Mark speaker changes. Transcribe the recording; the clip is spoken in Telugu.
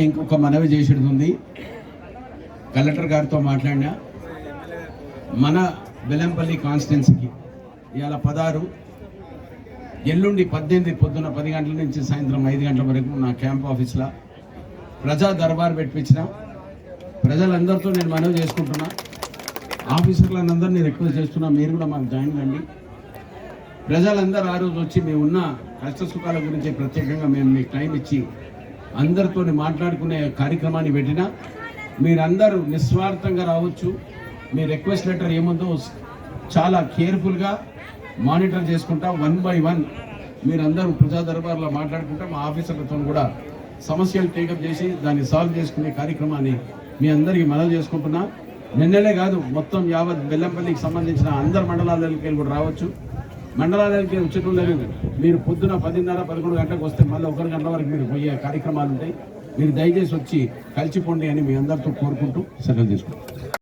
Speaker 1: ఇంకొక మనవి చేసేది ఉంది. కలెక్టర్ గారితో మాట్లాడినా మన బెల్లంపల్లి కాన్స్టిట్యున్సీకి ఇవాళ 16 ఎల్లుండి 18 పొద్దున 10 గంటల నుంచి సాయంత్రం 5 గంటల వరకు నా క్యాంప్ ఆఫీస్లో ప్రజా దర్బార్ పెట్టించిన ప్రజలందరితో నేను మనవి చేసుకుంటున్నా. ఆఫీసర్లందరినీ రిక్వెస్ట్ చేస్తున్నా, మీరు కూడా మాకు జాయిన్ కండి. ప్రజలందరూ ఆ రోజు వచ్చి మేము ఉన్న కష్ట సుఖాల గురించి ప్రత్యేకంగా మేము మీకు టైం ఇచ్చి అందరితో మాట్లాడుకునే కార్యక్రమాన్ని పెట్టినా మీరందరూ నిస్వార్థంగా రావచ్చు. మీ రిక్వెస్ట్ లెటర్ ఏముందో చాలా కేర్ఫుల్గా మానిటర్ చేసుకుంటా 1 by 1 మీరందరూ ప్రజా దర్బార్లో మాట్లాడుకుంటా మా ఆఫీసర్లతో కూడా సమస్యలు టేకప్ చేసి దాన్ని సాల్వ్ చేసుకునే కార్యక్రమాన్ని మీ అందరికీ మనవి చేసుకుంటున్నా. నిన్నలే కాదు, మొత్తం యావత్ బెల్లంపల్లికి సంబంధించిన అందరు మండలాలకి కూడా రావచ్చు. మండలాలకి వచ్చేటోళ్ళు మీరు పొద్దున 10:30-11 గంటలకు వస్తే మళ్ళీ 1 గంటల వరకు మీరు పోయే కార్యక్రమాలు ఉంటాయి. మీరు దయచేసి వచ్చి కలిసిపోండి అని మీ అందరితో కోరుకుంటూ సెలవు తీసుకుంటాం.